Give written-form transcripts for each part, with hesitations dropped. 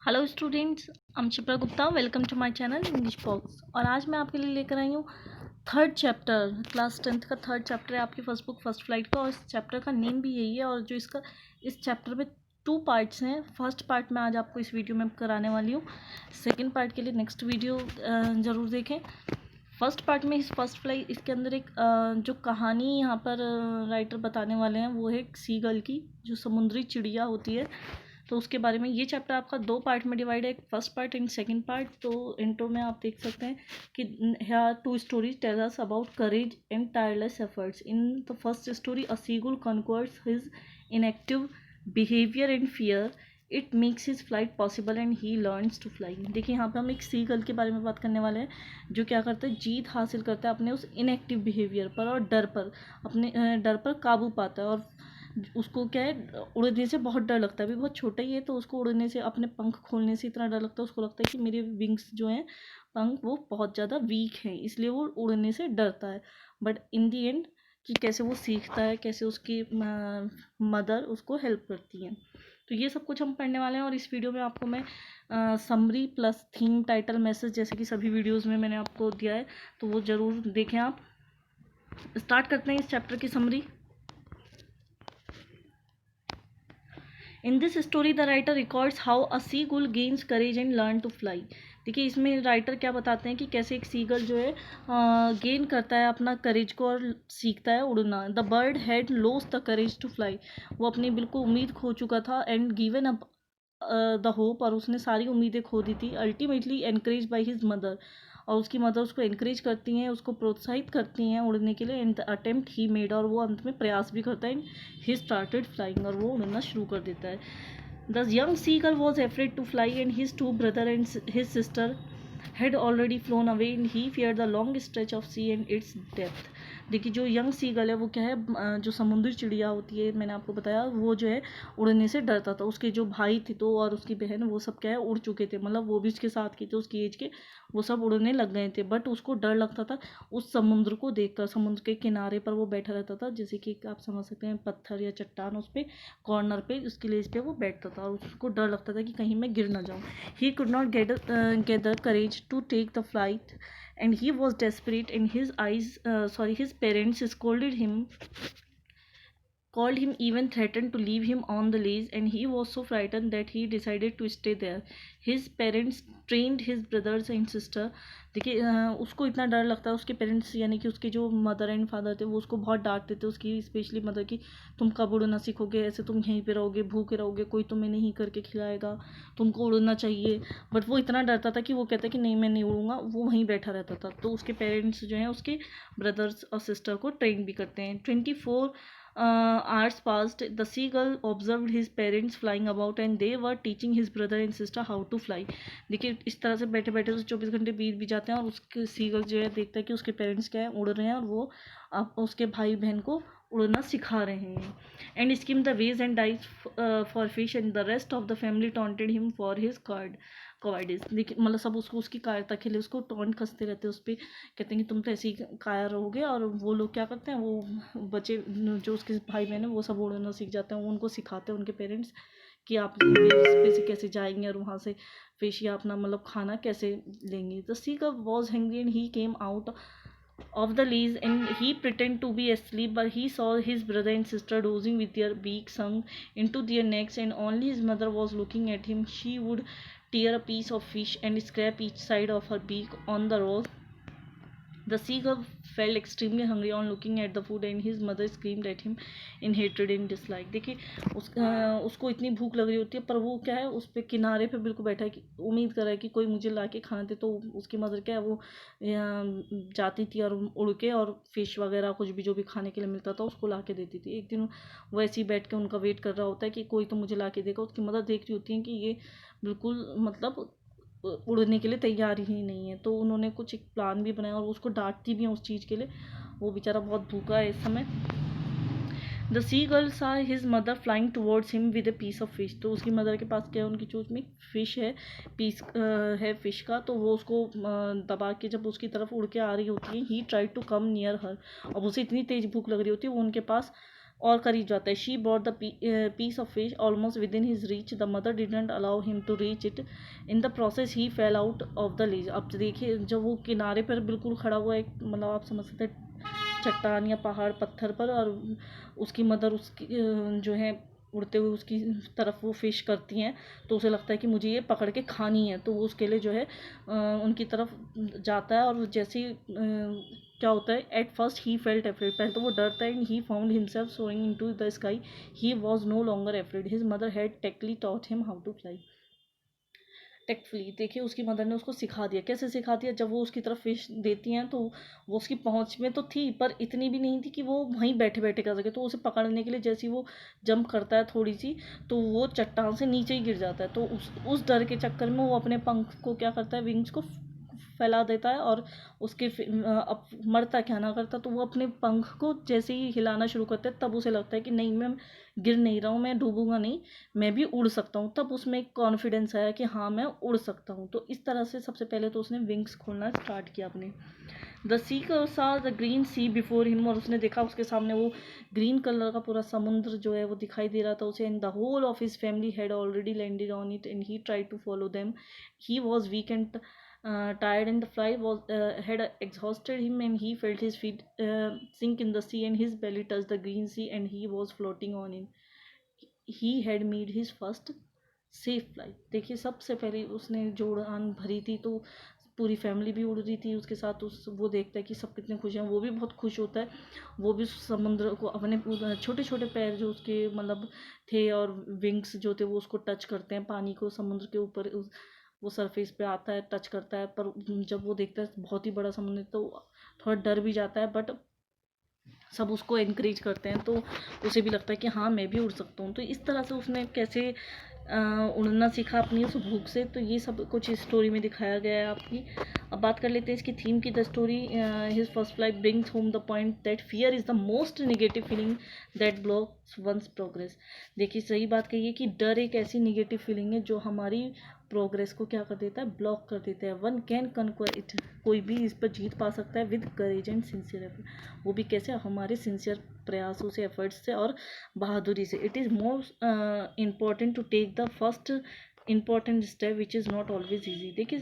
Hello students, I'm Shipra Gupta. Welcome to my channel English box. और आज मैं आपके लिए लेकर आई हूँ थर्ड चैप्टर, क्लास 10th का थर्ड चैप्टर है आपकी फर्स्ट बुक फर्स्ट फ्लाइट का। और इस चैप्टर का नेम भी यही है। और जो इस चैप्टर में 2 पार्ट्स हैं। फर्स्ट पार्ट मैं आज आपको इस वीडियो में कराने वाली हूँ। सेकेंड पार्ट के लिए नेक्स्ट वीडियो ज़रूर देखें। फर्स्ट पार्ट में इस फर्स्ट फ्लाई इसके अंदर एक जो कहानी यहाँ पर राइटर बताने वाले हैं वो है एक सीगल की, जो समुद्री चिड़िया होती है। तो उसके बारे में ये चैप्टर आपका 2 पार्ट में डिवाइड है, एक first part and second part. तो इंट्रो में आप देख सकते हैं कि here 2 stories tell us about courage and tireless efforts. In the first story, a seagull conquers his inactive behavior and fear. It makes his flight possible and he learns to fly. देखिए यहाँ पे हम एक seagull के बारे में बात करने वाले हैं जो क्या करता है, जीत हासिल करता है अपने उस इनएक्टिव बिहेवियर पर और डर पर, अपने डर पर काबू पाता है। और उसको क्या है, उड़ने से बहुत डर लगता है। अभी बहुत छोटा ही है तो उसको उड़ने से, अपने पंख खोलने से इतना डर लगता है। उसको लगता है कि मेरे विंग्स जो हैं, पंख, वो बहुत ज़्यादा वीक हैं, इसलिए वो उड़ने से डरता है। बट इन दी एंड कि कैसे वो सीखता है, कैसे उसकी मदर उसको हेल्प करती हैं। तो ये सब कुछ हम पढ़ने वाले हैं। और इस वीडियो में आपको मैं summary plus theme, title, message जैसे कि सभी वीडियोज़ में मैंने आपको दिया है, तो वो ज़रूर देखें आप। स्टार्ट करते हैं इस चैप्टर की summary. In this story the writer records how a seagull gains courage and learn to fly. देखिए इसमें राइटर क्या बताते हैं कि कैसे एक सीगल जो है गेन करता है अपना करेज को और सीखता है उड़ना। The bird had lost the courage to fly. वो अपनी बिल्कुल उम्मीद खो चुका था। And given up the hope, और उसने सारी उम्मीदें खो दी थी। Ultimately encourage by his mother, और उसकी मदर उसको एनकरेज करती हैं, उसको प्रोत्साहित करती हैं उड़ने के लिए। And the attempt he made, और वो अंत में प्रयास भी करता है। ही स्टार्टेड फ्लाइंग, और वो उड़ना शुरू कर देता है। The young seagull was afraid to fly and his 2 brother and his sister had already flown away and he feared the long stretch of sea and its depth. देखिए जो young seagull है वो क्या है, जो समुद्री चिड़िया होती है, मैंने आपको बताया, वो जो है उड़ने से डरता था। उसके जो भाई थे तो और उसकी बहन, वो सब क्या है उड़ चुके थे, मतलब वो भी उसके साथ की थे, उसकी एज के, वो सब उड़ने लग गए थे। बट उसको डर लगता था उस समुद्र को देखकर। समुद्र के किनारे पर वो बैठा रहता था, जैसे कि आप समझ सकते हैं पत्थर या चट्टान, उस पर कॉर्नर पे उसकी लेज पे वो बैठता था और उसको डर लगता था कि कहीं मैं गिर ना जाऊँ। He could not gather courage to take the flight and he was desperate, and his parents called him, even threatened to leave him on the leash, and he was so frightened that he decided to stay there. His parents trained his brothers and sister. देखिए उसको इतना डर लगता है, उसके parents यानी कि उसके जो मदर एंड फादर थे वो उसको बहुत डांटते थे, उसकी स्पेशली मदर की। तुम कब उड़ना सीखोगे, ऐसे तुम यहीं पे रहोगे, भूखे रहोगे, कोई तुम्हें नहीं करके खिलाएगा, तुमको उड़ना चाहिए। बट वो इतना डरता था कि वो कहता कि नहीं मैं नहीं उड़ूंगा, वो वहीं बैठा रहता था। तो उसके पेरेंट्स जो हैं उसके ब्रदर्स और सिस्टर को ट्रेन भी करते हैं। 24 hours passed. The seagull observed his parents flying about and they were teaching his brother and sister how to fly. देखिए इस तरह से बैठे बैठे उसे 24 घंटे बीत भी जाते हैं और उसके सीगल जो है देखता है कि उसके पेरेंट्स क्या है उड़ रहे हैं और वो अब उसके भाई बहन को उड़ना सिखा रहे हैं। And skim the waves and dive for fish and the rest of the family taunted him for his cowardice. देखिए मतलब सब उसको उसकी कायरता के लिए उसको टॉन्ट कसते रहते हैं उस पर, कहते हैं कि तुम तो ऐसे ही कायर रहोगे। और वो लोग क्या करते हैं, वो बच्चे जो उसके भाई बहन है वो सब उड़ना सीख जाते हैं। वो उनको सिखाते हैं उनके पेरेंट्स कि आप वेव्स पे से कैसे जाएंगे और वहाँ से फिश या अपना मतलब खाना कैसे लेंगे। The seagull was hungry and he came out of the leash and he pretended to be asleep, but he saw his brother and sister dozing with their beaks sunk into their necks, and only his mother was looking at him. She would tear a piece of fish and scrape each side of her beak on the rock. The seagull felt extremely hungry on looking at the food, and his mother screamed at him in hatred and dislike. देखिए उसको इतनी भूख लग रही होती है पर वो क्या है उस पर किनारे पे बिल्कुल बैठा है कि उम्मीद कर रहा है कि कोई मुझे ला के खाना दे। तो उसकी मदर क्या है वो जाती थी और उड़ के और फिश वगैरह कुछ भी जो भी खाने के लिए मिलता था उसको ला के देती थी। एक दिन वो ऐसे ही बैठ के उनका वेट कर रहा होता है कि कोई तो मुझे ला के देगा। उसकी मदर देख रही होती है कि ये बिल्कुल मतलब उड़ने के लिए तैयार ही नहीं है। तो उन्होंने कुछ एक प्लान भी बनाया और उसको डांटती भी हैं उस चीज़ के लिए। वो बेचारा बहुत भूखा है इस समय। The seagull saw his mother flying towards him with a piece of fish. तो उसकी मदर के पास क्या है, उनकी चोंच में फिश है, पीस है फिश का। तो वो उसको दबा के जब उसकी तरफ उड़ के आ रही होती है, he try to come near her. अब उसे इतनी तेज भूख लग रही होती है, वो उनके पास और करीब जाता है. She brought the piece of fish almost within his reach. The mother didn't allow him to reach it. In the process he fell out of the ledge. अब देखिए जब वो किनारे पर बिल्कुल खड़ा हुआ है, मतलब आप समझ सकते हैं चट्टान या पहाड़ पत्थर पर, और उसकी मदर उसकी जो है उड़ते हुए उसकी तरफ वो फिश करती हैं, तो उसे लगता है कि मुझे ये पकड़ के खानी है, तो वो उसके लिए जो है उनकी तरफ जाता है. और जैसे ही क्या होता है, at first he felt afraid, पहले तो वो डरता है. And he found himself soaring into the sky. He was no longer afraid. His mother had tactfully taught him how to fly. Tactfully देखिए उसकी मदर ने उसको सिखा दिया. कैसे सिखा दिया, जब वो उसकी तरफ फिश देती हैं तो वो उसकी पहुंच में तो थी, पर इतनी भी नहीं थी कि वो वहीं बैठे बैठे कर सके. तो उसे पकड़ने के लिए जैसे ही वो जंप करता है थोड़ी सी, तो वो चट्टान से नीचे ही गिर जाता है. तो उस डर के चक्कर में वो अपने पंख को क्या करता है, विंग्स को फैला देता है, और उसके अब मरता क्या ना करता, तो वो अपने पंख को जैसे ही हिलाना शुरू करता है, तब उसे लगता है कि नहीं, मैं गिर नहीं रहा हूँ, मैं डूबूंगा नहीं, मैं भी उड़ सकता हूँ. तब उसमें एक कॉन्फिडेंस आया कि हाँ मैं उड़ सकता हूँ. तो इस तरह से सबसे पहले तो उसने विंग्स खोलना स्टार्ट किया अपने. The sea saw the green sea before him, और उसने देखा उसके सामने वो ग्रीन कलर का पूरा समुद्र जो है वो दिखाई दे रहा था उसे. And the whole of his family had already landed on it and he tried to follow them. He was weak and tired, and the fly was had exhausted him, and he felt his feet sink in the sea, and his belly touched the green sea, and he was floating on it. He had made his first safe flight. देखिए सबसे पहले उसने जो उड़ान भरी थी, तो पूरी फैमिली भी उड़ रही थी उसके साथ. वो देखता है कि सब कितने खुश हैं, वो भी बहुत खुश होता है. वो भी समुद्र को अपने छोटे छोटे पैर जो उसके मतलब थे और विंग्स जो थे वो उसको टच करते हैं, पानी को समुद्र के ऊपर वो सरफेस पे आता है, टच करता है. पर जब वो देखता है बहुत ही बड़ा समुद्र, तो थोड़ा डर भी जाता है, बट सब उसको इनक्रेज करते हैं, तो उसे भी लगता है कि हाँ मैं भी उड़ सकता हूँ. तो इस तरह से उसने कैसे उड़ना सीखा अपनी उस भूख से. तो ये सब कुछ इस स्टोरी में दिखाया गया है आपकी. अब बात कर लेते हैं इसकी थीम की. The story his first flight brings home the point that fear is the most negative feeling that blocks one's progress. देखिए सही बात कही है कि डर एक ऐसी नेगेटिव फीलिंग है जो हमारी प्रोग्रेस को क्या कर देता है, ब्लॉक कर देता है. वन कैन कनक्वर इट, कोई भी इस पर जीत पा सकता है with courage and sincere effort. वो भी कैसे, हमारे सिंसियर प्रयासों से, एफर्ट्स से और बहादुरी से. It is most important to take the first important step which is not always easy. देखिए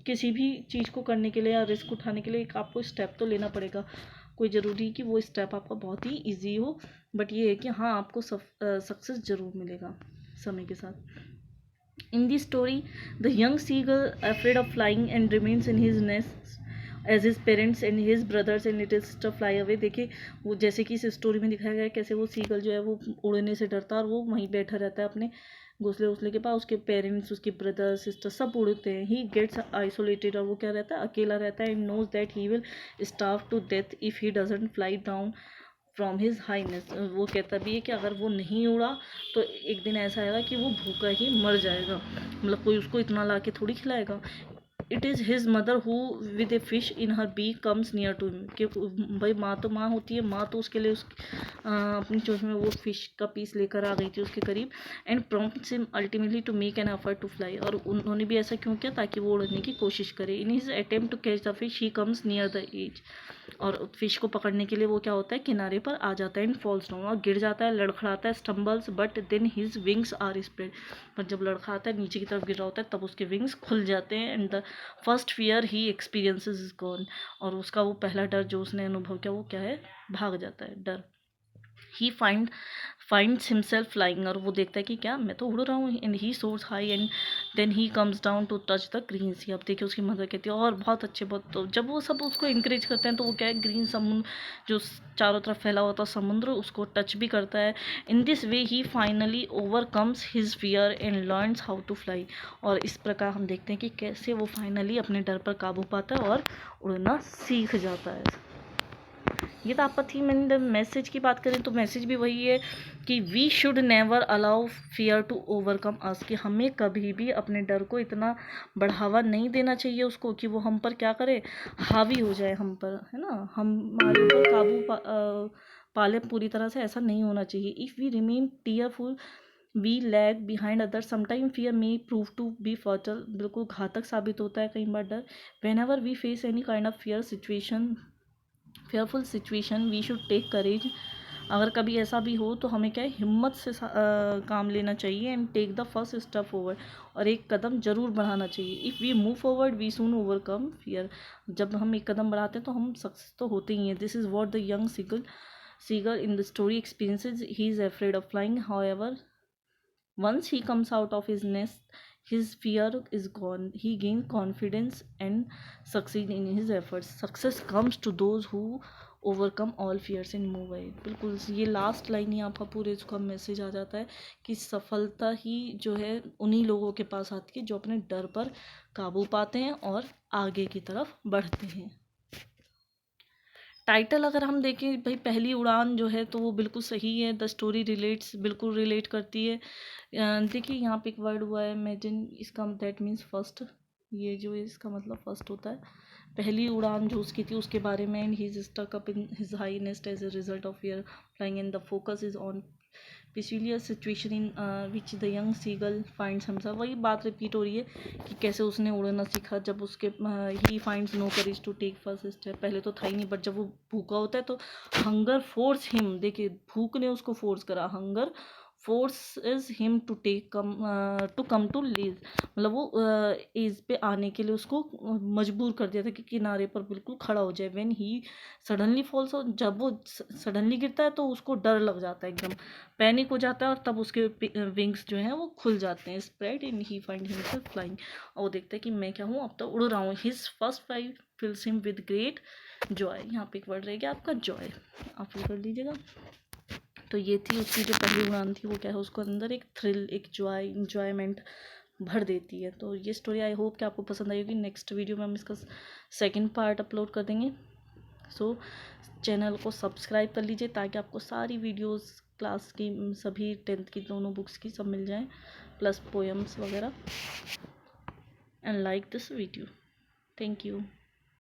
किसी भी चीज़ को करने के लिए या रिस्क उठाने के लिए एक आपको स्टेप तो लेना पड़ेगा. कोई ज़रूरी कि वो स्टेप आपका बहुत ही ईजी हो, बट ये है कि हाँ आपको सक्सेस ज़रूर मिलेगा समय के साथ. In the story, the young seagull, afraid of flying, and remains in his nest as his parents and his brothers and little sister fly away. देखिए वो जैसे कि इस स्टोरी में दिखाया गया है कैसे वो सीगल जो है वो उड़ने से डरता है और वो वहीं बैठा रहता है अपने घोंसले घोंसले के पास. उसके पेरेंट्स, उसके ब्रदर सिस्टर सब उड़ते हैं. ही गेट्स आइसोलेटेड, और वो क्या रहता है, अकेला रहता है. And knows that he will starve to death if he doesn't fly down from his highness. वो कहता भी है कि अगर वो नहीं उड़ा तो एक दिन ऐसा आएगा कि वो भूखा ही मर जाएगा, मतलब कोई उसको इतना ला के थोड़ी खिलाएगा. It is his mother who with a fish in her beak comes near to him. कि भाई माँ तो माँ होती है, माँ तो उसके लिए अपनी चोंच में वो फिश का पीस लेकर आ गई थी उसके करीब. And prompts him ultimately to make an effort to fly. और उन्होंने भी ऐसा क्यों किया, ताकि वो उड़ने की कोशिश करे. In his attempt to catch the fish he comes near the edge. और फिश को पकड़ने के लिए वो क्या होता है, किनारे पर आ जाता है. एंड फॉल्स डाउन, और गिर जाता है, लड़खड़ाता है, stumbles, but then his wings are spread. पर जब लड़खड़ाता है, नीचे की तरफ गिर रहा होता है, तब उसके विंग्स खुल जाते हैं. And the first fear he experiences is gone. और उसका वो पहला डर जो उसने अनुभव किया वो क्या है, भाग जाता है डर. ही फाइंड्स हिमसेल्फ फ्लाइंग, और वो देखता है कि क्या मैं तो उड़ रहा हूँ. And he soars high and then he comes down to touch the green sea. अब देखिए उसकी मदर कहती है और बहुत अच्छे बहुत. तो जब वो सब उसको इंकरेज करते हैं तो वो क्या है, ग्रीन समुद्र जो चारों तरफ फैला हुआ था समुद्र उसको टच भी करता है. In this way he finally overcomes his fear and learns how to fly. और इस प्रकार हम देखते हैं कि कैसे वो फाइनली अपने डर पर काबू पाता है और उड़ना सीख जाता है. ये तो आपका थीम. एंड मैसेज की बात करें तो मैसेज भी वही है कि we should never allow fear to overcome us. कि हमें कभी भी अपने डर को इतना बढ़ावा नहीं देना चाहिए उसको कि वो हम पर क्या करे, हावी हो जाए हम पर, है ना, हमारे ऊपर काबू पाले पूरी तरह से. ऐसा नहीं होना चाहिए. If we remain tearful we lag behind other. Sometime fear may prove to be fatal. बिल्कुल घातक साबित होता है कई बार डर. Whenever we face any kind of fearful situation, we should take courage अगर कभी ऐसा भी हो तो हमें क्या है, हिम्मत से काम लेना चाहिए and take the first step forward, और एक कदम जरूर बढ़ाना चाहिए। If we move forward we soon overcome fear. जब हम एक कदम बढ़ाते हैं तो हम सक्सेस तो होते ही हैं। This is what the young seagull in the story experiences. He is afraid of flying, however once he comes out of his nest, his fear is gone. He gains confidence and succeed in his efforts. Success comes to those who overcome all fears and move ahead. बिल्कुल ये last line ही आपका पूरे इसका message आ जाता है कि सफलता ही जो है उन्हीं लोगों के पास आती है जो अपने डर पर काबू पाते हैं और आगे की तरफ बढ़ते हैं। टाइटल अगर हम देखें भाई, पहली उड़ान जो है तो वो बिल्कुल सही है। द स्टोरी रिलेट्स, बिल्कुल रिलेट करती है। देखिए यहाँ पे एक वर्ड हुआ है इमेजिन, इसका दैट मीन्स फर्स्ट, ये जो है इसका मतलब फर्स्ट होता है। पहली उड़ान जो उसकी थी उसके बारे में, and he is stuck up in his high nest as a result of year flying, and the focus is on peculiar situation in which the young seagull finds himself। वही बात रिपीट हो रही है कि कैसे उसने उड़ना सीखा जब उसके he finds no courage to take first step. पहले तो था ही नहीं, बट जब वो भूखा होता है तो हंगर फोर्स हिम, देखिए भूख ने उसको फोर्स करा, hunger force is him to come to leash, मतलब वो एज पे आने के लिए उसको मजबूर कर दिया था कि किनारे पर बिल्कुल खड़ा हो जाए। व्हेन ही सडनली फॉल्स, जब वो सडनली गिरता है तो उसको डर लग जाता है, एकदम पैनिक हो जाता है, और तब उसके विंग्स जो हैं वो खुल जाते हैं, spread in he find himself flying. और वो देखता है कि मैं क्या हूँ, अब तो उड़ रहा हूँ। His first flight fills him with great joy. यहाँ पे एक वर्ड रहेगा आपका जॉय, आप फिल कर लीजिएगा। तो ये थी उसकी जो पहली उड़ान थी, वो क्या है उसको अंदर एक थ्रिल, एक जॉय, इंजॉयमेंट भर देती है। तो ये स्टोरी आई होप कि आपको पसंद आई होगी। नेक्स्ट वीडियो में हम इसका सेकंड पार्ट अपलोड कर देंगे। सो चैनल को सब्सक्राइब कर लीजिए ताकि आपको सारी वीडियोस क्लास की, सभी 10th की दोनों बुक्स की सब मिल जाएं, प्लस पोएम्स वगैरह। And like this video. Thank you.